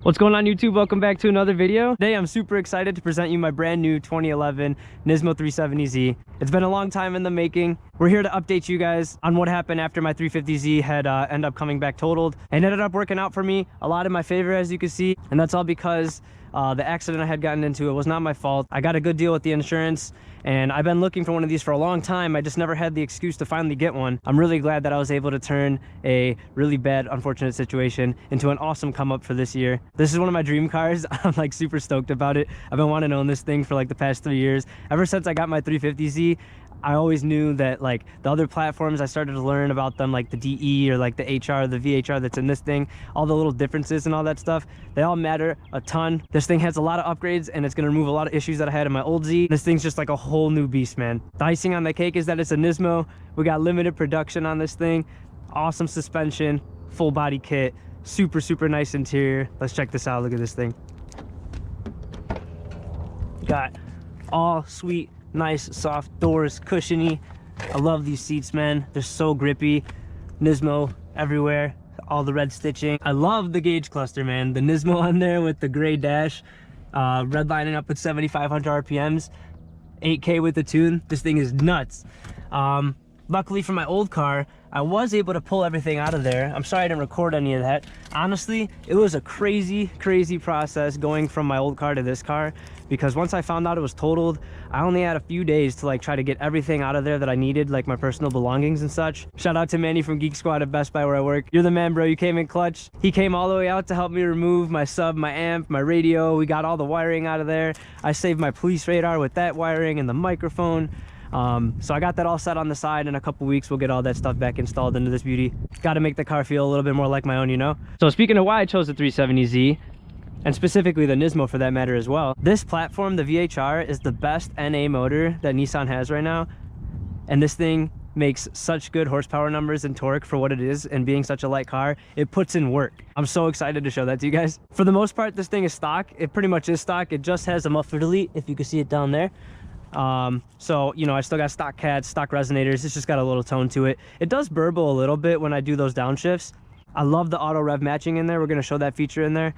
What's going on, YouTube? Welcome back to another video. Today I'm super excited to present you my brand new 2011 Nismo 370z. It's been a long time in the making. We're here to update you guys on what happened after my 350z had ended up coming back totaled, and ended up working out for me a lot in my favor, as you can see. And that's all because the accident I had gotten into, it was not my fault. I got a good deal with the insurance, and I've been looking for one of these for a long time. I just never had the excuse to finally get one. I'm really glad that I was able to turn a really bad, unfortunate situation into an awesome come up for this year. This is one of my dream cars. I'm like super stoked about it. I've been wanting to own this thing for like the past 3 years. Ever since I got my 350z, I always knew that like the other platforms, I started to learn about them, like the DE or like the HR, the VHR that's in this thing, all the little differences and all that stuff, they all matter a ton. This thing has a lot of upgrades, and it's going to remove a lot of issues that I had in my old Z. This thing's just like a whole new beast, man. The icing on the cake is that it's a Nismo. We got limited production on this thing. Awesome suspension, full body kit, super nice interior. Let's check this out. Look at this thing. Got all sweet, nice soft doors, cushiony. I love these seats, man. They're so grippy. Nismo everywhere, all the red stitching. I love the gauge cluster, man. The Nismo on there with the gray dash, redlining up with 7,500 RPMs, 8K with the tune. This thing is nuts. Luckily for my old car, I was able to pull everything out of there. I'm sorry I didn't record any of that. Honestly, it was a crazy process going from my old car to this car, because once I found out it was totaled, I only had a few days to like try to get everything out of there that I needed, like my personal belongings and such. Shout out to Manny from Geek Squad at Best Buy where I work. You're the man, bro. You came in clutch. He came all the way out to help me remove my sub, my amp, my radio. We got all the wiring out of there. I saved my police radar with that wiring and the microphone. So I got that all set on the side. In a couple weeks we'll get all that stuff back installed into this beauty. Got to make the car feel a little bit more like my own, you know. So speaking of why I chose the 370z, and specifically the Nismo for that matter as well, this platform, the VHR, is the best NA motor that Nissan has right now, and this thing makes such good horsepower numbers and torque for what it is, and being such a light car, it puts in work. I'm so excited to show that to you guys. For the most part, this thing is stock. It pretty much is stock. It just has a muffler delete, if you can see it down there. So you know, I still got stock cats, stock resonators. It's just got a little tone to it. It does burble a little bit when I do those downshifts. I love the auto rev matching in there. We're going to show that feature in there.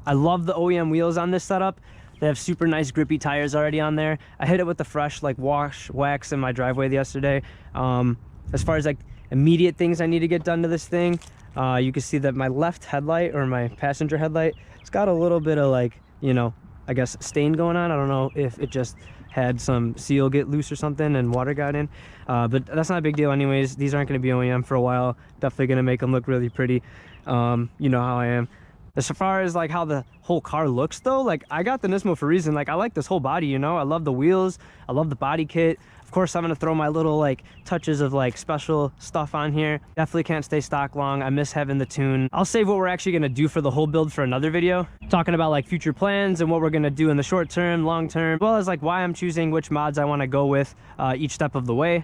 I love the OEM wheels on this setup. They have super nice grippy tires already on there. I hit it with the fresh like wax in my driveway yesterday. As far as like immediate things I need to get done to this thing, you can see that my left headlight, or my passenger headlight, it's got a little bit of like, you know, I guess stain going on. I don't know if it just had some seal get loose or something and water got in, but that's not a big deal anyways. These aren't going to be OEM for a while. Definitely going to make them look really pretty. You know how I am. As far as like how the whole car looks though, like I got the Nismo for a reason. Like I like this whole body, you know. I love the wheels, I love the body kit. Of course I'm gonna throw my little like touches of like special stuff on here. Definitely can't stay stock long. I miss having the tune. I'll save what we're actually gonna do for the whole build for another video, talking about like future plans and what we're gonna do in the short term, long term, as well as like why I'm choosing which mods I want to go with each step of the way.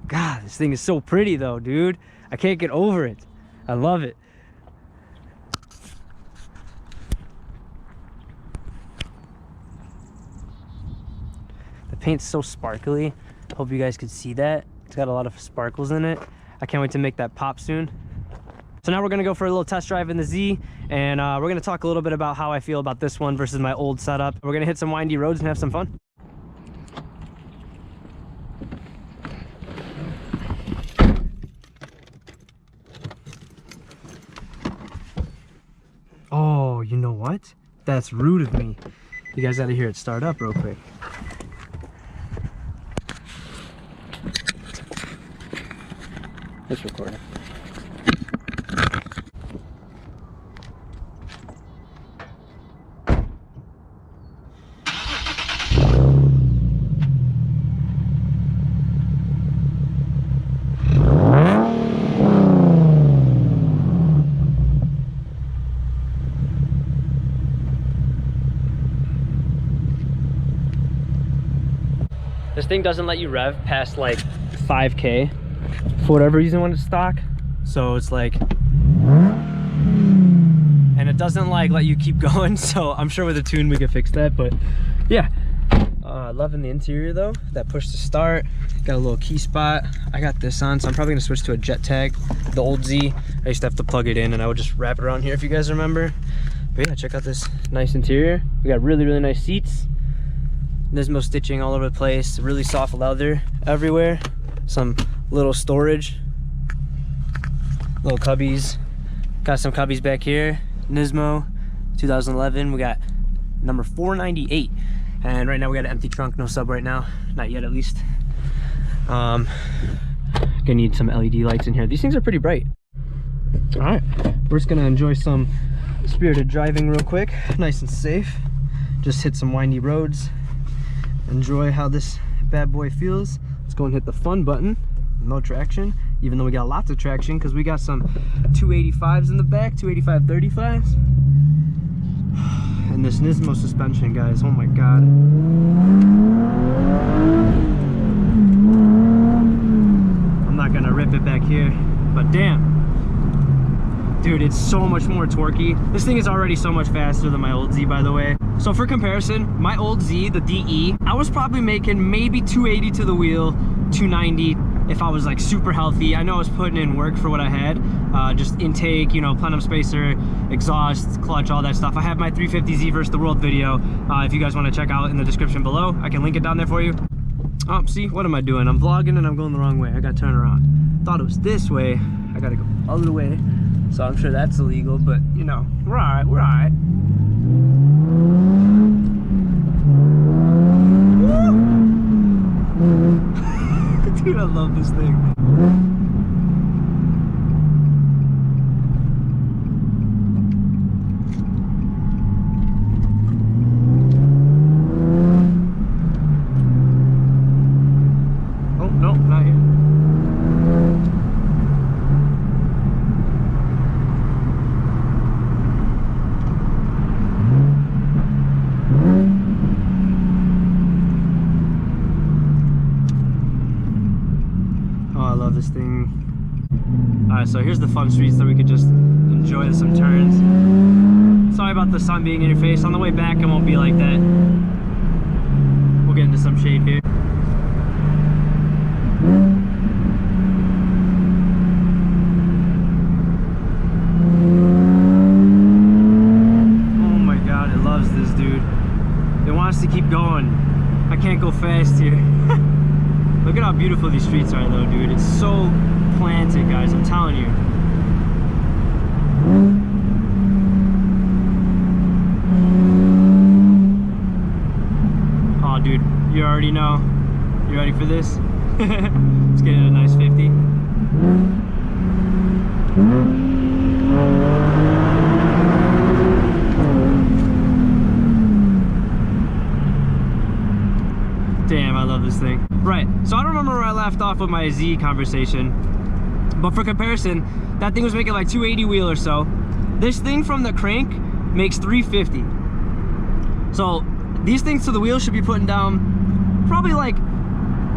God, this thing is so pretty though, dude. I can't get over it. I love it. Paint's so sparkly. Hope you guys could see that. It's got a lot of sparkles in it. I can't wait to make that pop soon. So now we're gonna go for a little test drive in the Z, and we're gonna talk a little bit about how I feel about this one versus my old setup. We're gonna hit some windy roads and have some fun. Oh, you know what? That's rude of me. You guys gotta hear it start up real quick. It's recording. This thing doesn't let you rev past like 5K for whatever reason when it's stock. So it's like, and it doesn't like let you keep going. So I'm sure with a tune we can fix that. But yeah, loving the interior though. That push to start, got a little key spot. I got this on, so I'm probably gonna switch to a jet tag. The old Z, I used to have to plug it in and I would just wrap it around here, if you guys remember. But yeah, check out this nice interior. We got really, really nice seats. Nismo stitching all over the place. Really soft leather everywhere. Some little storage. Little cubbies. Got some cubbies back here. Nismo 2011. We got number 498. And right now we got an empty trunk, no sub right now. Not yet, at least. Gonna need some LED lights in here. These things are pretty bright. All right, we're just gonna enjoy some spirited driving real quick. Nice and safe. Just hit some windy roads. Enjoy how this bad boy feels. Let's go and hit the fun button. No traction, even though we got lots of traction because we got some 285s in the back, 285 35s. And this Nismo suspension, guys, oh my god. I'm not gonna rip it back here, but damn. Dude, it's so much more torquey. This thing is already so much faster than my old Z, by the way. So for comparison, my old Z, the DE, I was probably making maybe 280 to the wheel, 290 if I was like super healthy. I know I was putting in work for what I had. Just intake, you know, plenum spacer, exhaust, clutch, all that stuff. I have my 350Z versus the world video. If you guys want to check out in the description below, I can link it down there for you. Oh, see, what am I doing? I'm vlogging and I'm going the wrong way. I gotta turn around. Thought it was this way. I gotta go other way. So I'm sure that's illegal, but you know, we're all right, we're all right. Dude, I love this thing. Oh, no, not here. This thing. Alright, so here's the fun streets that we could just enjoy some turns. Sorry about the sun being in your face. On the way back it won't be like that. We'll get into some shade here. Oh my god, it loves this, dude. It wants to keep going. I can't go fast here. Look at how beautiful these streets are though, dude. It's so planted, guys, I'm telling you. Oh, dude, you already know. You ready for this? Let's get in a nice 50. Damn, I love this thing. Right, so I don't remember where I left off with my Z conversation, but for comparison, that thing was making like 280 wheel or so. This thing from the crank makes 350. So these things to the wheel should be putting down probably like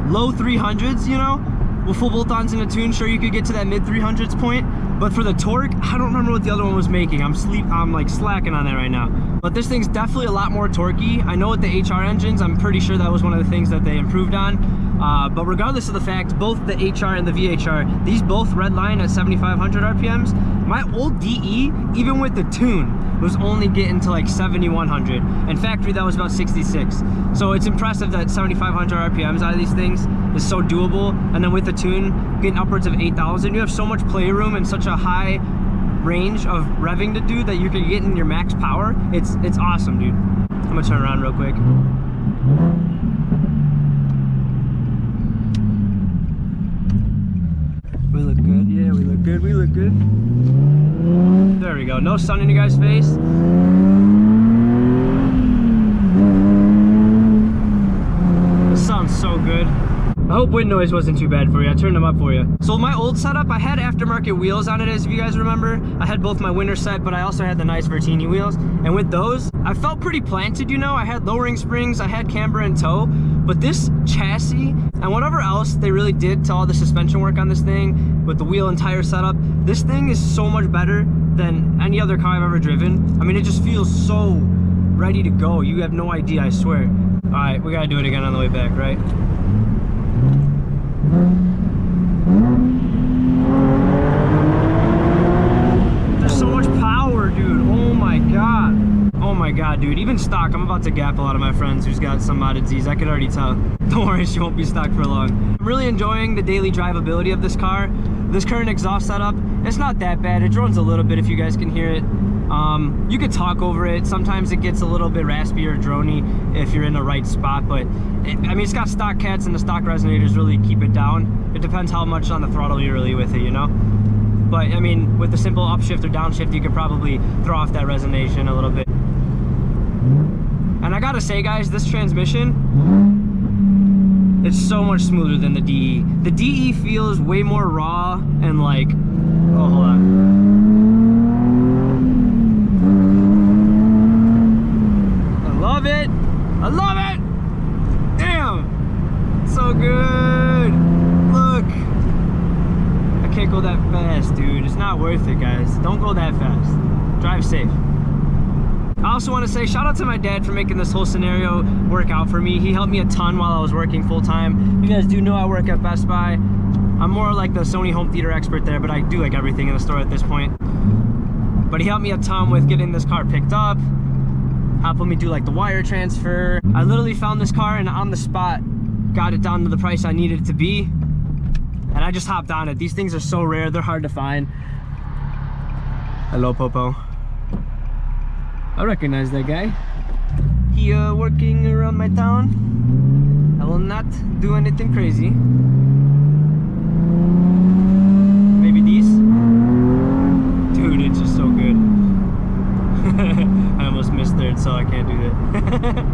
low 300s, you know? With full bolt-ons in a tune, sure you could get to that mid 300s point, but for the torque, I don't remember what the other one was making. I'm like slacking on that right now. But this thing's definitely a lot more torquey. I know with the HR engines, I'm pretty sure that was one of the things that they improved on. But regardless of the fact, both the HR and the VHR, these both redline at 7,500 RPMs. My old DE, even with the tune, was only getting to like 7,100. And factory, that was about 66. So it's impressive that 7,500 RPMs out of these things is so doable. And then with the tune, getting upwards of 8,000, you have so much playroom and such a high range of revving to do that you can get in your max power. It's awesome, dude. I'm gonna turn around real quick. We look good, yeah, we look good, we look good. There we go, no sun in you guys' face. This sounds so good. I hope wind noise wasn't too bad for you. I turned them up for you. So my old setup, I had aftermarket wheels on it, as if you guys remember. I had both my winter set, but I also had the nice Vertini wheels. And with those, I felt pretty planted, you know. I had lowering springs, I had camber and toe. But this chassis, and whatever else they really did to all the suspension work on this thing, with the wheel and tire setup, this thing is so much better than any other car I've ever driven. I mean, it just feels so ready to go. You have no idea, I swear. All right, we gotta do it again on the way back, right? There's so much power, dude. Oh my god. my god, dude, even stock, I'm about to gap a lot of my friends who's got some modded Z's. I could already tell. Don't worry, she won't be stock for long. I'm really enjoying the daily drivability of this car. This current exhaust setup, it's not that bad. It drones a little bit if you guys can hear it. You could talk over it. Sometimes it gets a little bit raspy or drony if you're in the right spot, but I mean, it's got stock cats and the stock resonators really keep it down. It depends how much on the throttle you're really with it, you know? But I mean, with the simple upshift or downshift, you could probably throw off that resonation a little bit. And I gotta say, guys, this transmission, it's so much smoother than the DE. The DE feels way more raw and like, oh, hold on. Love it. I love it. Damn. So good. Look. I can't go that fast, dude. It's not worth it, guys. Don't go that fast. Drive safe. I also want to say shout out to my dad for making this whole scenario work out for me. He helped me a ton while I was working full time. You guys do know I work at Best Buy. I'm more like the Sony home theater expert there, but I do like everything in the store at this point. But he helped me a ton with getting this car picked up. Helping me do like the wire transfer. I literally found this car and on the spot got it down to the price I needed it to be, and I just hopped on it. These things are so rare, they're hard to find. Hello, Popo. I recognize that guy. He working around my town. I will not do anything crazy. Maybe these. Dude, it's just so good. I almost missed third, so I can't do that.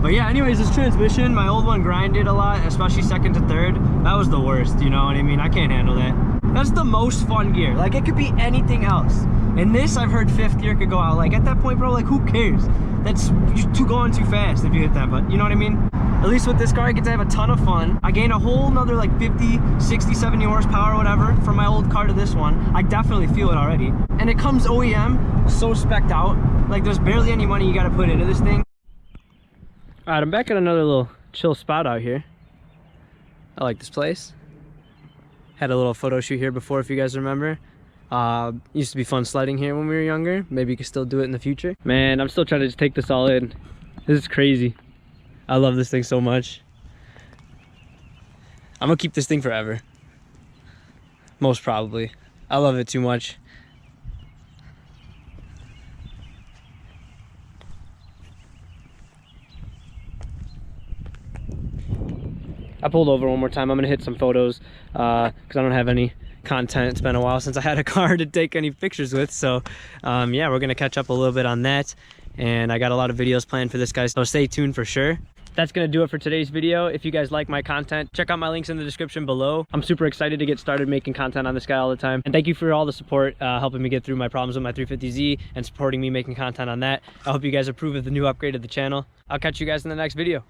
But yeah, anyways, this transmission, my old one grinded a lot, especially second to third. That was the worst, you know what I mean? I can't handle that. That's the most fun gear. Like, it could be anything else. And this, I've heard fifth gear could go out. Like, at that point, bro, like, who cares? That's going too fast if you hit that, but you know what I mean? At least with this car, I get to have a ton of fun. I gain a whole nother like 50, 60, 70 horsepower, whatever, from my old car to this one. I definitely feel it already. And it comes OEM, so spec'd out. Like, there's barely any money you gotta put into this thing. All right, I'm back at another little chill spot out here. I like this place. Had a little photo shoot here before, if you guys remember. Used to be fun sledding here when we were younger. Maybe you could still do it in the future. Man, I'm still trying to just take this all in. This is crazy. I love this thing so much. I'm gonna keep this thing forever. Most probably. I love it too much. I pulled over one more time. I'm gonna hit some photos because I don't have any content. It's been a while since I had a car to take any pictures with, so yeah, we're gonna catch up a little bit on that. And I got a lot of videos planned for this, guys, so stay tuned for sure. That's gonna do it for today's video. If you guys like my content, check out my links in the description below. I'm super excited to get started making content on this guy all the time. And thank you for all the support, helping me get through my problems with my 350Z and supporting me making content on that. I hope you guys approve of the new upgrade of the channel. I'll catch you guys in the next video.